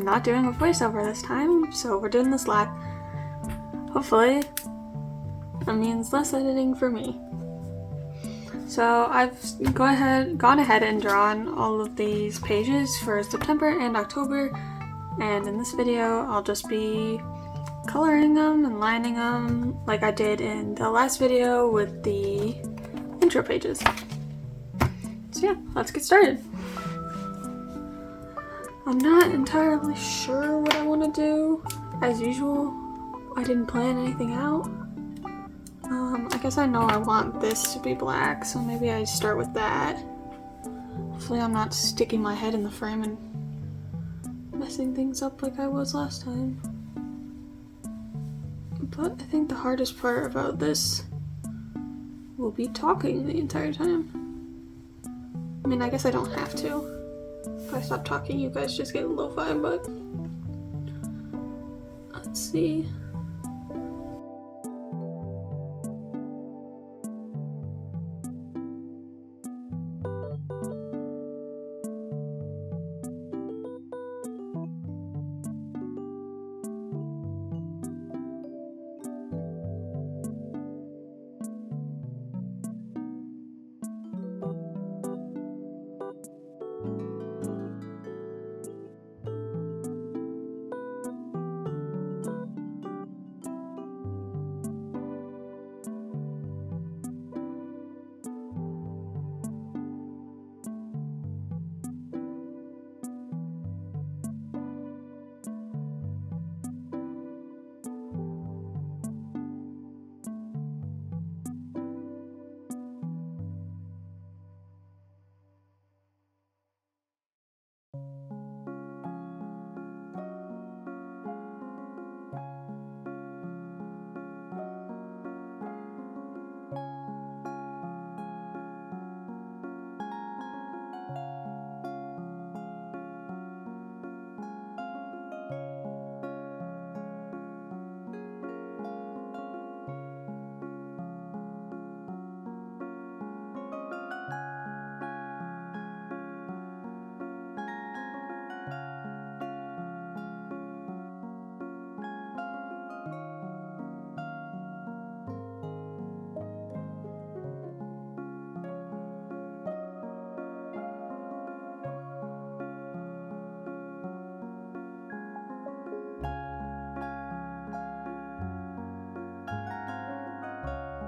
not doing a voiceover this time, so we're doing this live. Hopefully, that means less editing for me. So I've gone ahead and drawn all of these pages for September and October, and in this video I'll just be coloring them and lining them like I did in the last video with the intro pages. So yeah, let's get started. I'm not entirely sure what I want to do. As usual, I didn't plan anything out. I guess I know I want this to be black, so maybe I start with that. Hopefully I'm not sticking my head in the frame and messing things up like I was last time. But I think the hardest part about this will be talking the entire time. I mean, I guess I don't have to. If I stop talking, you guys just get lo-fi, but let's see.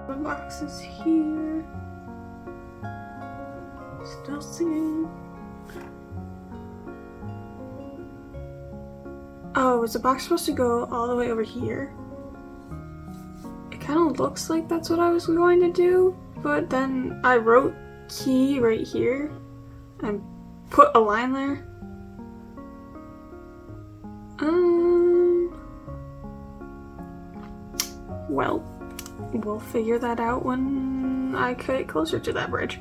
The box is here. Still seeing. Oh, was the box supposed to go all the way over here? It kind of looks like that's what I was going to do, but then I wrote key right here and put a line there. Well, we'll figure that out when I get closer to that bridge.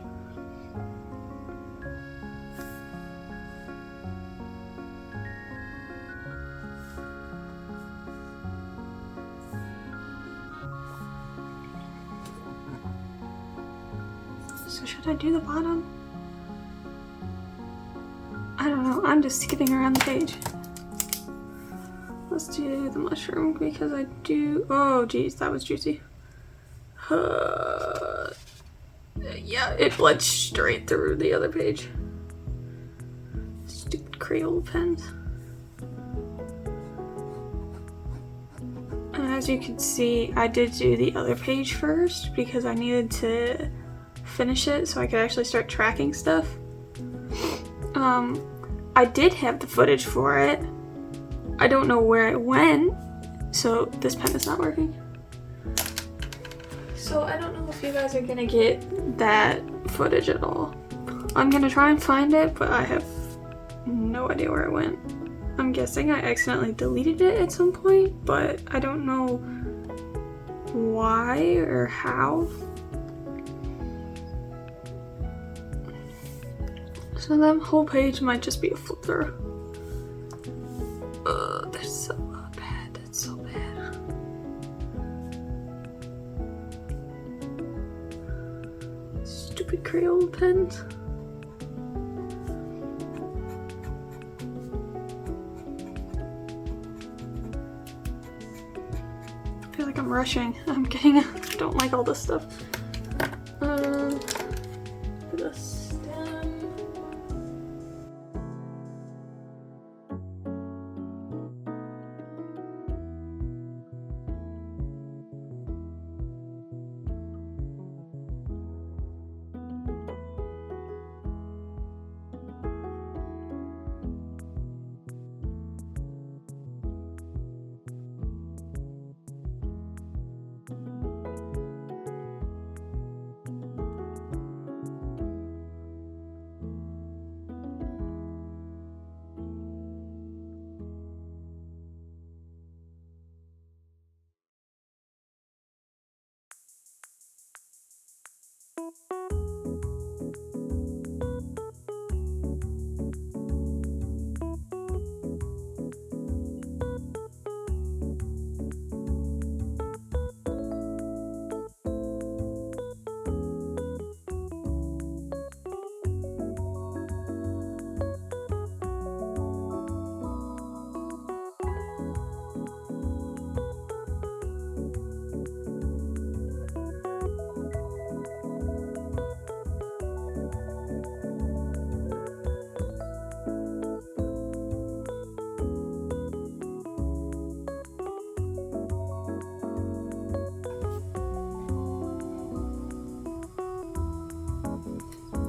So should I do the bottom? I don't know, I'm just skipping around the page. Let's do the mushroom because I do. Oh geez, that was juicy. Yeah, it bled straight through the other page. Stupid Crayola pens. And as you can see, I did do the other page first because I needed to finish it so I could actually start tracking stuff. I did have the footage for it. I don't know where it went, so this pen is not working. So I don't know if you guys are gonna get that footage at all. I'm gonna try and find it, but I have no idea where it went. I'm guessing I accidentally deleted it at some point, but I don't know why or how. So that whole page might just be a flip through. That's so bad. That's so bad. Stupid Crayola pens. rushing. I'm kidding. I don't like all this stuff. The stem.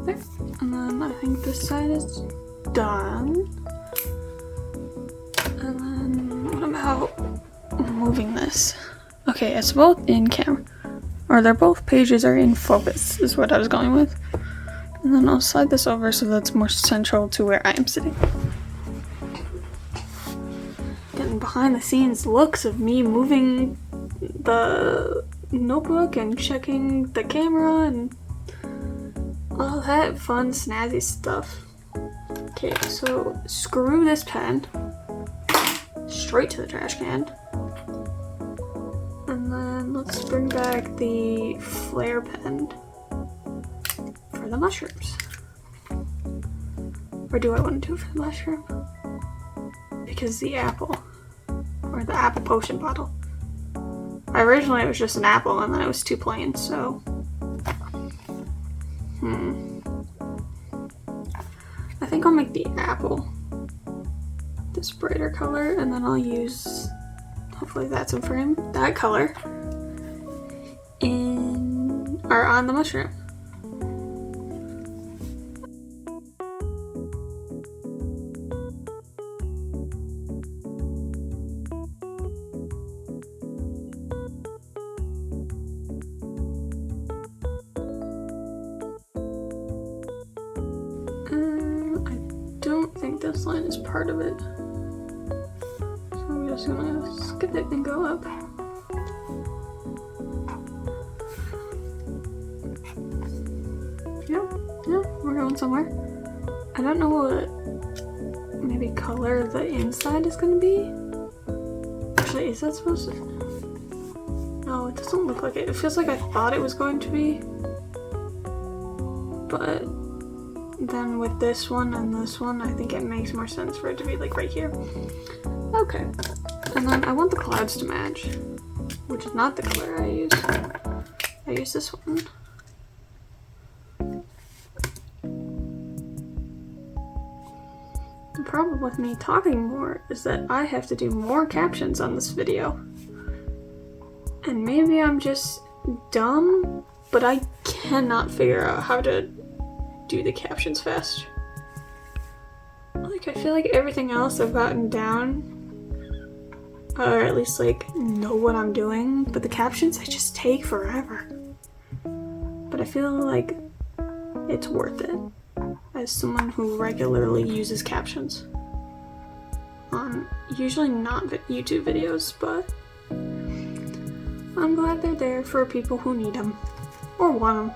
There. And then I think this side is done. And then what about moving this? Okay, it's both in camera. Or they're both pages are in focus is what I was going with. And then I'll slide this over so that's more central to where I am sitting. Getting behind the scenes looks of me moving the notebook and checking the camera and all that fun snazzy stuff. Okay, so screw this pen straight to the trash can. And then let's bring back the flare pen for the mushrooms. Or do I want to do it for the mushroom? Because the apple. Or the apple potion bottle. Originally it was just an apple and then it was too plain, so I think I'll make the apple this brighter color, and then I'll use, hopefully that's in frame, that color on the mushroom. I don't think this line is part of it. So I'm just gonna skip it and go up. Yeah, we're going somewhere. I don't know what maybe color the inside is gonna be. Actually, is that supposed to? No, it doesn't look like it. It feels like I thought it was going to be. But then with this one and this one, I think it makes more sense for it to be like right here. Okay. And then I want the clouds to match, which is not the color I use. I use this one. The problem with me talking more is that I have to do more captions on this video. And maybe I'm just dumb, but I cannot figure out how to do the captions fast. Like, I feel like everything else I've gotten down, or at least like know what I'm doing, but the captions I just take forever. But I feel like it's worth it as someone who regularly uses captions on usually not YouTube videos, but I'm glad they're there for people who need them or want them.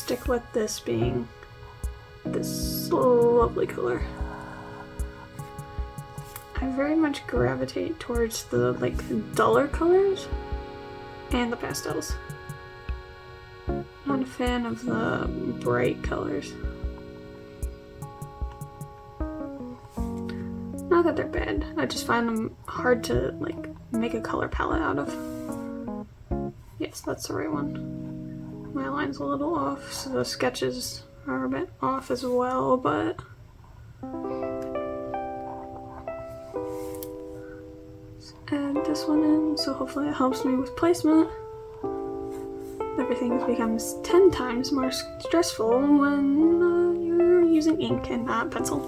stick with this being this lovely color. I very much gravitate towards the like duller colors and the pastels. Not a fan of the bright colors. Not that they're bad, I just find them hard to like make a color palette out of. Yes, that's the right one. My line's a little off, so the sketches are a bit off as well, but let's add this one in, so hopefully it helps me with placement. Everything becomes 10 times more stressful when you're using ink and not pencil.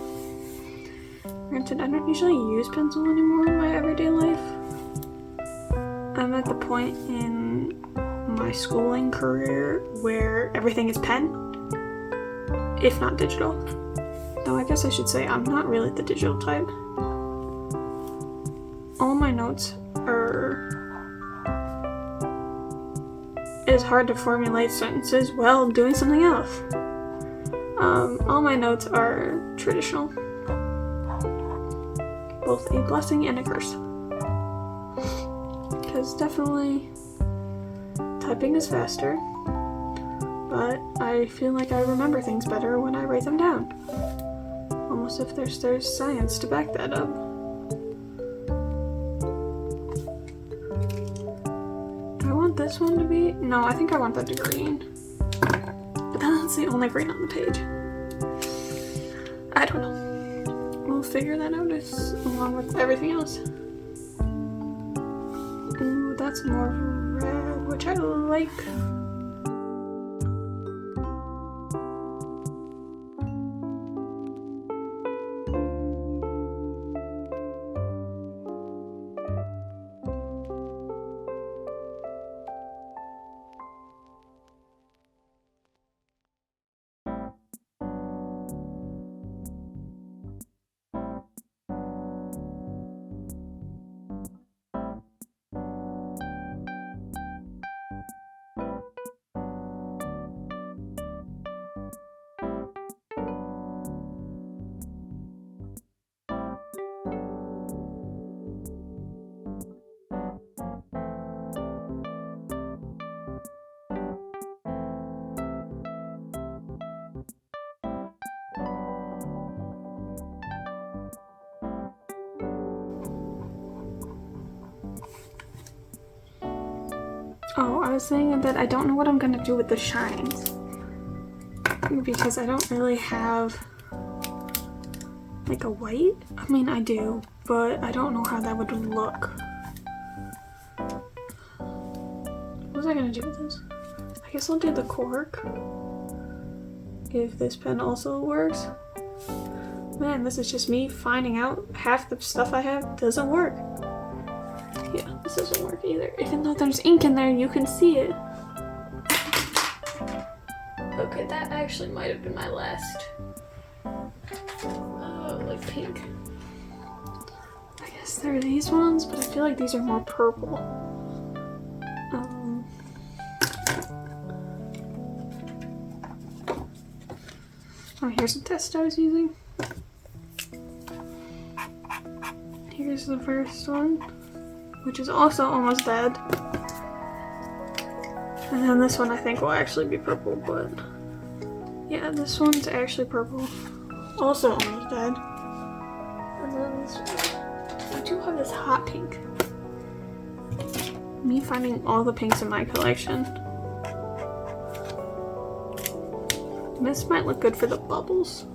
Granted, I don't usually use pencil anymore in my everyday life. I'm at the point in my schooling career where everything is pen, if not digital. Though I guess I should say I'm not really the digital type. All my notes are... It's hard to formulate sentences while doing something else. All my notes are traditional. Both a blessing and a curse. Because definitely typing is faster, but I feel like I remember things better when I write them down. Almost if there's science to back that up. Do I want this one to be? No, I think I want that to green. But that's the only green on the page. I don't know. We'll figure that out along with everything else. Ooh, that's more red, which I like. Oh, I was saying that I don't know what I'm gonna do with the shines. Because I don't really have like a white. I mean, I do, but I don't know how that would look. What was I gonna do with this? I guess I'll do the cork. If this pen also works. Man, this is just me finding out half the stuff I have doesn't work. Yeah, this doesn't work either. Even though there's ink in there, you can see it. Okay, that actually might have been my last. Like pink. I guess there are these ones, but I feel like these are more purple. Oh, here's the test I was using. Here's the first one, which is also almost dead. And then this one I think will actually be purple, but yeah, this one's actually purple. Also almost dead. And then this one. I do have this hot pink. Me finding all the pinks in my collection. This might look good for the bubbles.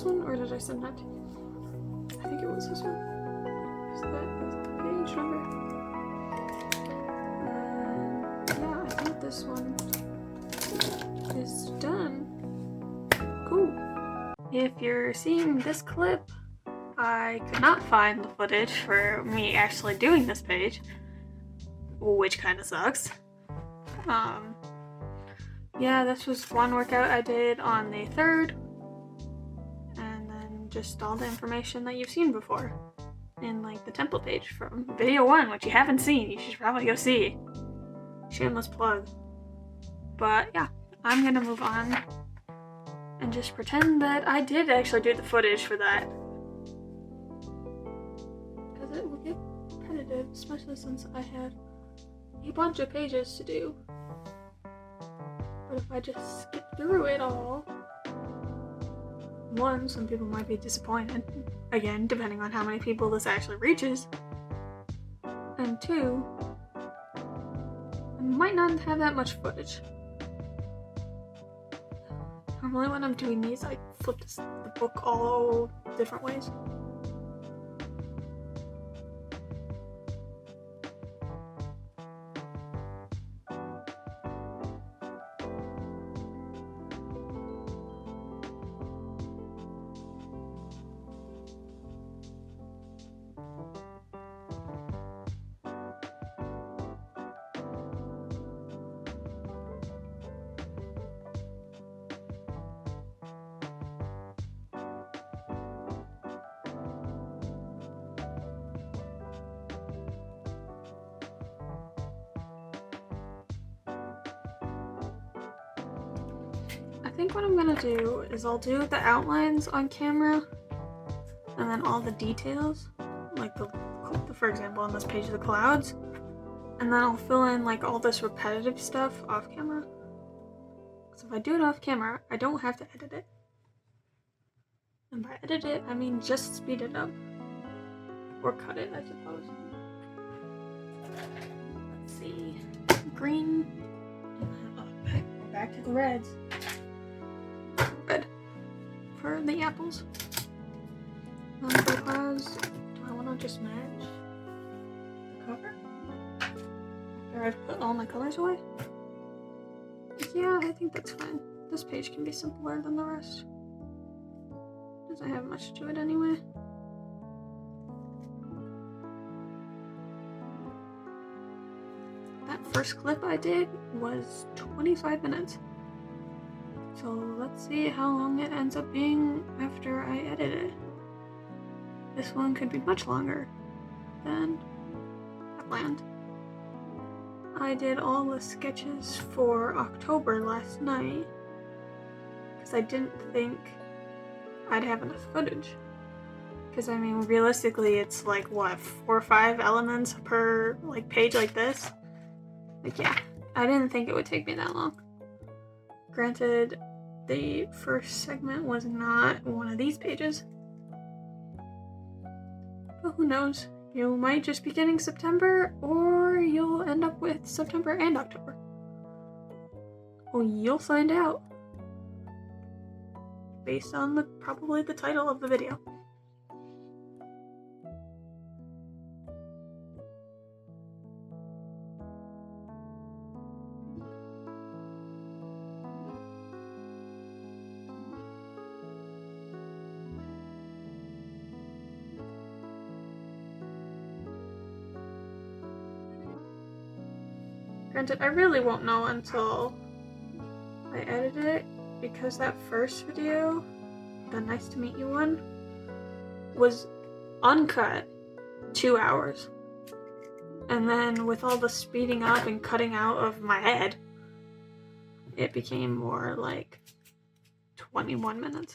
this one, or did I send that to you? I think it was this one. Is that the page number? Yeah, I think this one is done. Cool. If you're seeing this clip, I could not find the footage for me actually doing this page, which kind of sucks. Yeah, this was one workout I did on the 3rd, and then just all the information that you've seen before in like the template page from video 1, which you haven't seen. You should probably go see. Shameless plug. But yeah, I'm gonna move on and just pretend that I did actually do the footage for that, because it will get repetitive, especially since I had a bunch of pages to do. But if I just skip through it all, one, some people might be disappointed, again, depending on how many people this actually reaches, and 2, I might not have that much footage. Normally when I'm doing these, I flip the book all different ways. I think what I'm gonna do is I'll do the outlines on camera, and then all the details, like for example on this page of the clouds, and then I'll fill in like all this repetitive stuff off camera. So if I do it off camera, I don't have to edit it. And by edit it, I mean just speed it up. Or cut it, I suppose. Let's see. Green, and then back to the reds. Red for the apples. And for the clouds, do I want to just match the cover after I've put all my colors away? Yeah, I think that's fine. This page can be simpler than the rest. Doesn't have much to it anyway. That first clip I did was 25 minutes. So let's see how long it ends up being after I edit it. This one could be much longer than I planned. I did all the sketches for October last night because I didn't think I'd have enough footage. Because I mean, realistically, it's like what, 4 or 5 elements per like page like this. Like yeah, I didn't think it would take me that long. Granted, the first segment was not one of these pages. But who knows? You might just be getting September, or you'll end up with September and October. Well, you'll find out. Based on probably the title of the video. Granted, I really won't know until I edit it, because that first video, the nice to meet you one, was uncut 2 hours. And then with all the speeding up and cutting out of my head, it became more like 21 minutes.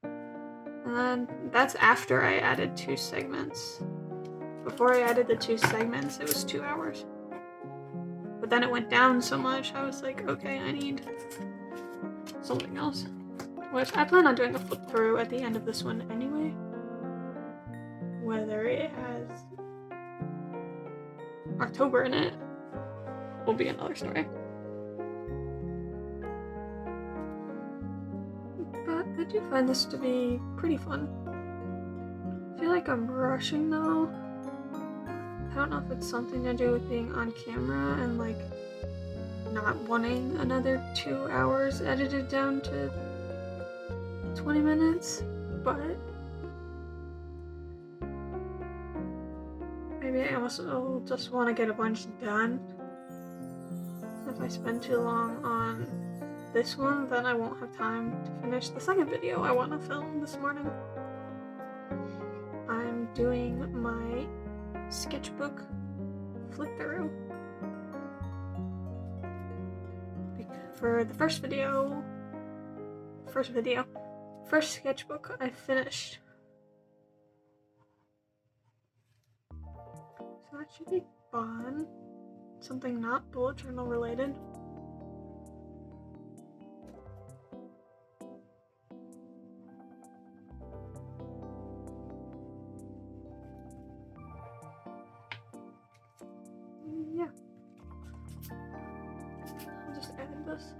And then that's after I added 2 segments. Before I added the 2 segments, it was 2 hours. But then it went down so much, I was like, okay, I need something else. Which I plan on doing a flip through at the end of this one anyway. Whether it has October in it will be another story. But I do find this to be pretty fun. I feel like I'm rushing though. I don't know if it's something to do with being on camera and like not wanting another 2 hours edited down to 20 minutes, but maybe I also just want to get a bunch done. If I spend too long on this one, then I won't have time to finish the second video I want to film this morning. I'm doing my sketchbook flip through. For the first sketchbook I finished. So that should be fun. Something not bullet journal related. Yeah. I'll just add this.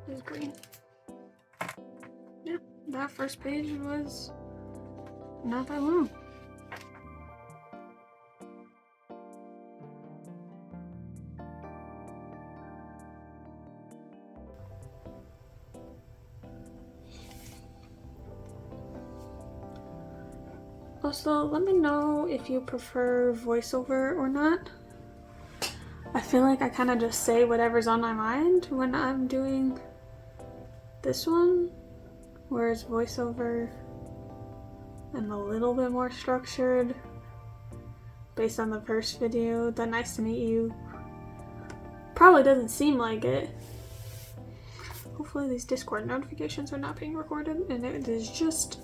This is green. Yeah, that first page was not that long. Also, let me know if you prefer voiceover or not. I feel like I kind of just say whatever's on my mind when I'm doing this one, whereas voiceover and a little bit more structured based on the first video. The nice to meet you probably doesn't seem like it. Hopefully these Discord notifications are not being recorded and it is just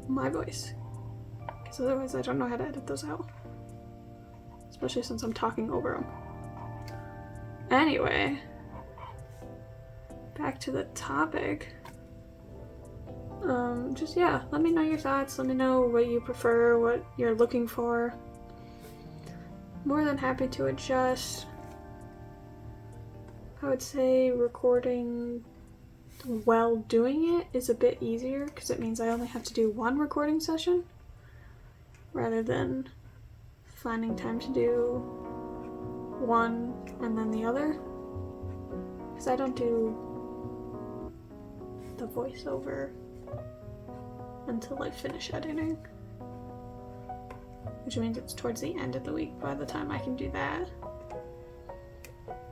my voice, because otherwise I don't know how to edit those out, especially since I'm talking over them. Anyway, back to the topic. Let me know your thoughts. Let me know what you prefer, what you're looking for. More than happy to adjust. I would say recording while doing it is a bit easier because it means I only have to do one recording session rather than finding time to do one and then the other, because I don't do the voiceover until I finish editing, which means it's towards the end of the week by the time I can do that,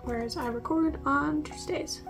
whereas I record on Tuesdays.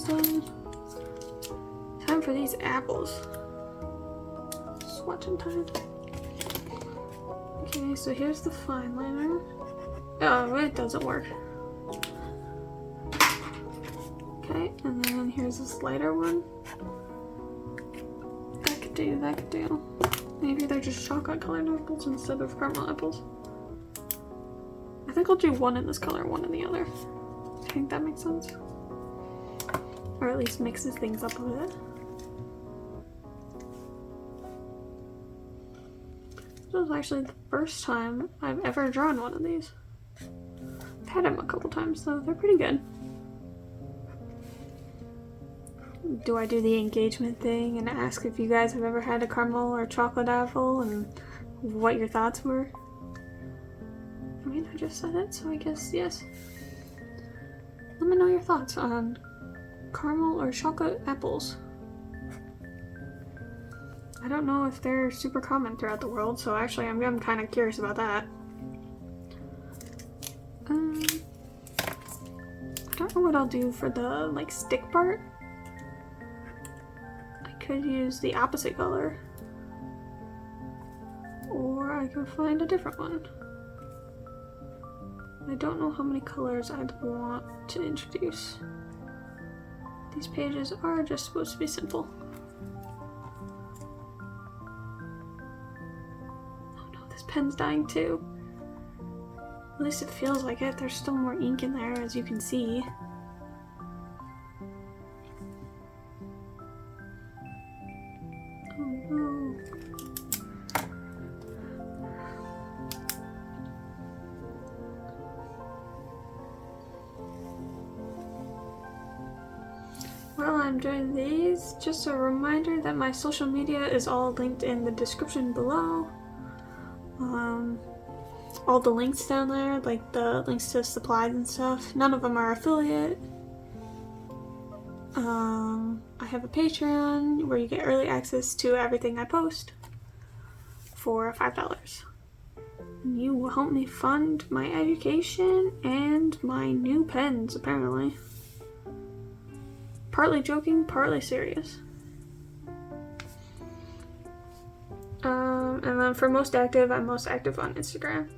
Done. Time for these apples. Swatching time. Okay, so here's the fine liner. Oh, it doesn't work. Okay, and then here's this lighter one. That could do. Maybe they're just chocolate colored apples instead of caramel apples. I think I'll do one in this color, one in the other. I think that makes sense. Or at least mixes things up a bit. This was actually the first time I've ever drawn one of these. I've had them a couple times though, they're pretty good. Do I do the engagement thing and ask if you guys have ever had a caramel or chocolate apple and what your thoughts were? I mean, I just said it, so I guess yes. Let me know your thoughts on caramel or chocolate apples. I don't know if they're super common throughout the world, so actually I'm kind of curious about that. I don't know what I'll do for the stick part. could use the opposite color, or I could find a different one. I don't know how many colors I'd want to introduce. These pages are just supposed to be simple. Oh no, this pen's dying too. At least it feels like it. There's still more ink in there, as you can see. Oh no. While I'm doing these, just a reminder that my social media is all linked in the description below. All the links down there, like the links to supplies and stuff, none of them are affiliate. I have a Patreon where you get early access to everything I post for $5. And you will help me fund my education and my new pens, apparently. Partly joking, partly serious. And then for most active, I'm most active on Instagram.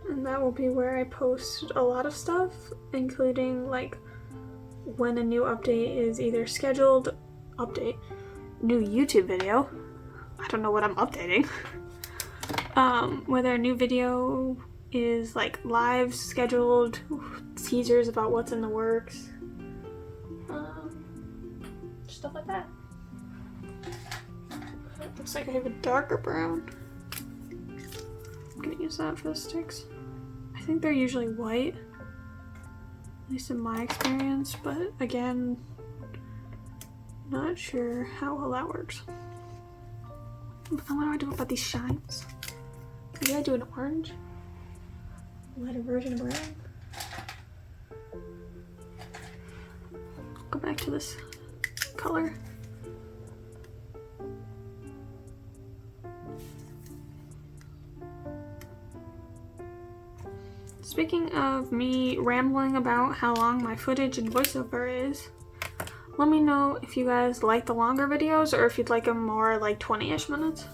And that will be where I post a lot of stuff, including like when a new update is either scheduled, new YouTube video. I don't know what I'm updating. Whether a new video is like live scheduled, teasers about what's in the works, stuff like that. Looks like I have a darker brown. I'm gonna use that for the sticks. I think they're usually white, at least in my experience, but again, not sure how well that works. But then what do I do about these shines? Maybe I do an orange? Lighter version of brown? Go back to this color. Speaking of me rambling about how long my footage and voiceover is, let me know if you guys like the longer videos or if you'd like them more like 20-ish minutes.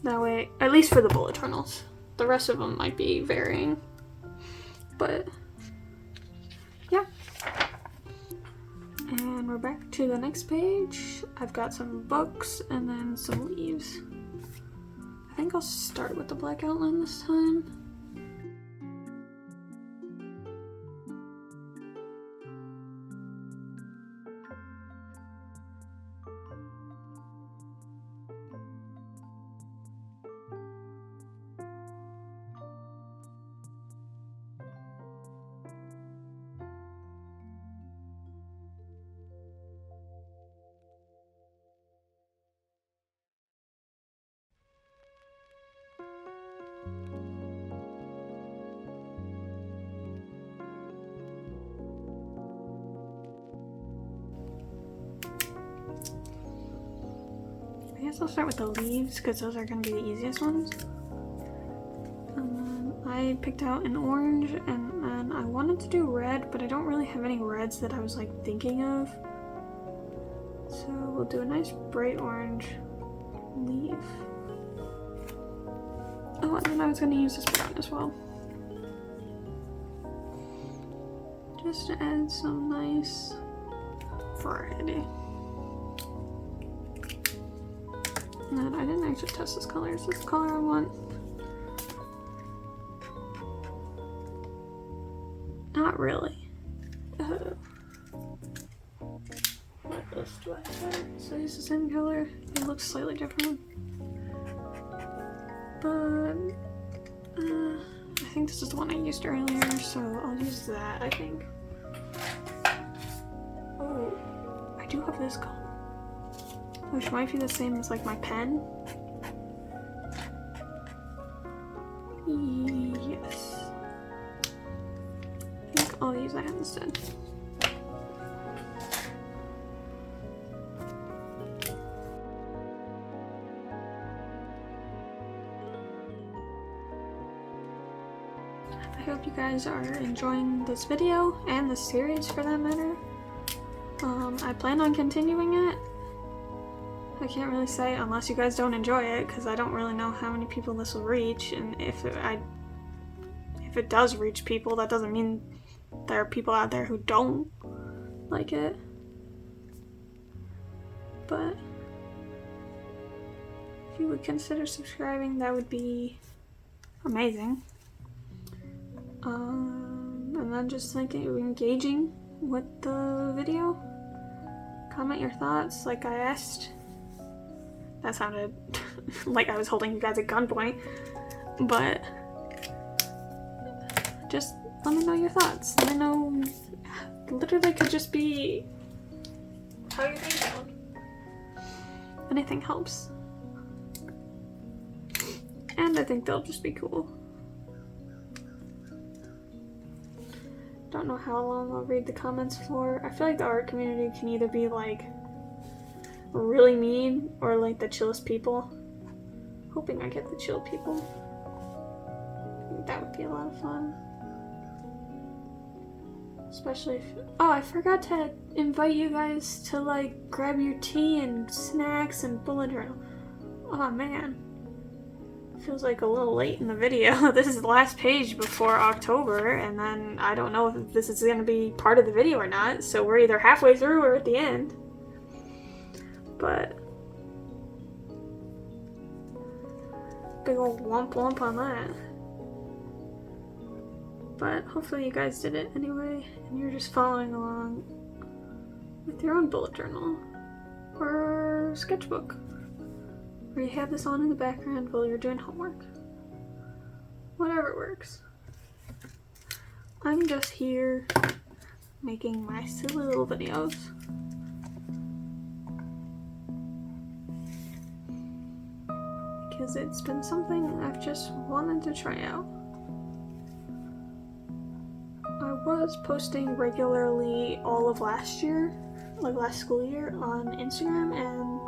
That way, at least for the bullet journals. The rest of them might be varying. But, yeah. And we're back to the next page. I've got some books and then some leaves. I think I'll start with the black outline this time. I guess I'll start with the leaves because those are going to be the easiest ones. And then I picked out an orange and then I wanted to do red, but I don't really have any reds that I was like thinking of. So we'll do a nice bright orange leaf. Oh, and then I was going to use this brown as well. Just to add some nice variety. And I didn't actually test this color. Is this the color I want? Not really. What else do I have? So it's the same color. It looks slightly different. But I think this is the one I used earlier, so I'll use that, I think. Oh, I do have this color. Which might be the same as like my pen. Yes. I think I'll use that instead. I hope you guys are enjoying this video and this series for that matter. I plan on continuing it. I can't really say unless you guys don't enjoy it, because I don't really know how many people this will reach, and if it does reach people, that doesn't mean there are people out there who don't like it. But if you would consider subscribing, that would be amazing. And then just engaging with the video. Comment your thoughts like I asked. That sounded like I was holding you guys at gunpoint, but just let me know your thoughts. Let me know. Literally could just be how you think. Anything helps. And I think they'll just be cool. Don't know how long I'll read the comments for. I feel like the art community can either be like really mean or like the chillest people. Hoping I get the chill people. That would be a lot of fun. Especially if... Oh, I forgot to invite you guys to like grab your tea and snacks and bullet journal. Oh man. Feels like a little late in the video. This is the last page before October, and then I don't know if this is going to be part of the video or not, so we're either halfway through or at the end. But big old womp womp on that. But hopefully you guys did it anyway, and you're just following along with your own bullet journal or sketchbook. Or you have this on in the background while you're doing homework. Whatever works. I'm just here making my silly little videos. Because it's been something I've just wanted to try out. I was posting regularly all of last year, like last school year, on Instagram and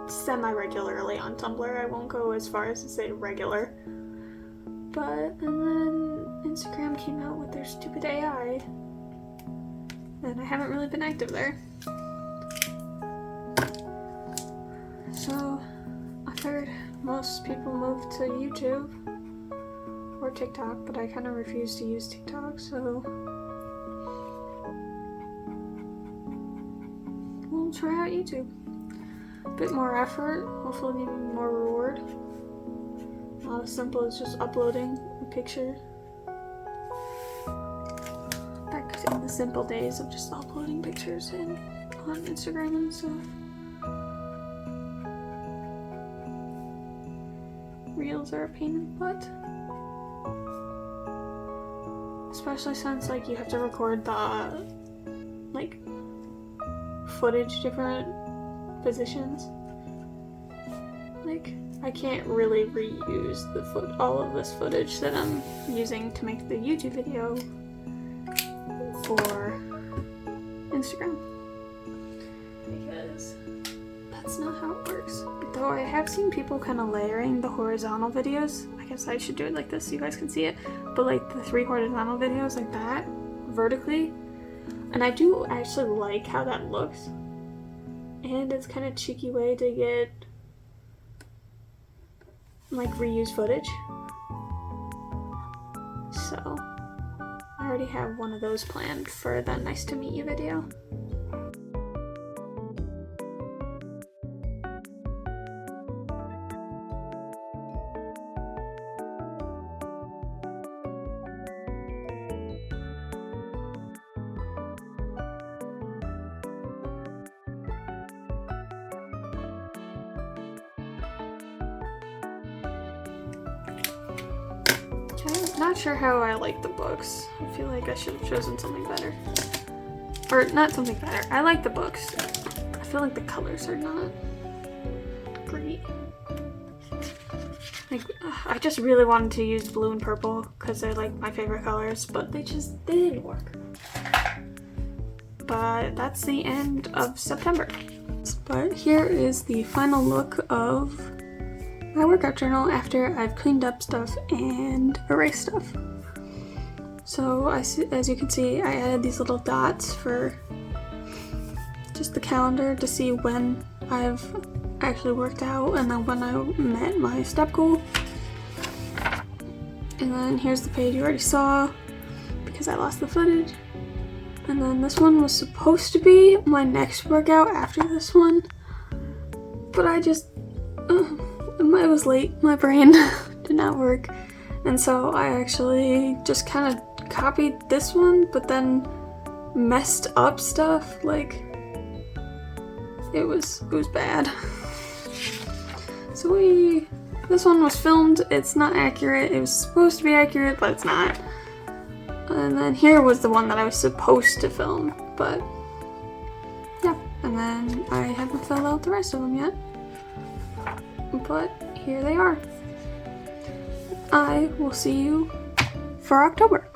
semi-regularly on Tumblr. I won't go as far as to say regular. And then Instagram came out with their stupid AI, and I haven't really been active there. So I figured most people move to YouTube or TikTok, but I kind of refuse to use TikTok, so we'll try out YouTube. Bit more effort, hopefully more reward. Not as simple as just uploading a picture. Back in the simple days of just uploading pictures on Instagram and stuff. Reels are a pain in the butt. Especially since like you have to record the like footage different positions. Like, I can't really reuse all of this footage that I'm using to make the YouTube video for Instagram, because that's not how it works. Though I have seen people kind of layering the horizontal videos. I guess I should do it like this so you guys can see it, but like the 3 horizontal videos like that vertically, and I do actually like how that looks. And it's kind of cheeky way to get like reuse footage. So I already have one of those planned for the nice to meet you video. I'm not sure how I like the books. I feel like I should have chosen something better. Or not something better. I like the books. I feel like the colors are not great. Like, I just really wanted to use blue and purple because they're like my favorite colors, but they didn't work. But that's the end of September. But here is the final look of my workout journal after I've cleaned up stuff and erased stuff. So as you can see, I added these little dots for just the calendar to see when I've actually worked out and then when I met my step goal. And then here's the page you already saw because I lost the footage. And then this one was supposed to be my next workout after this one, but I just, it was late, my brain did not work. And so I actually just kind of copied this one, but then messed up stuff, like, it was bad. So this one was filmed, it's not accurate, it was supposed to be accurate, but it's not. And then here was the one that I was supposed to film, but yeah. And then I haven't filled out the rest of them yet, but here they are. I will see you for October.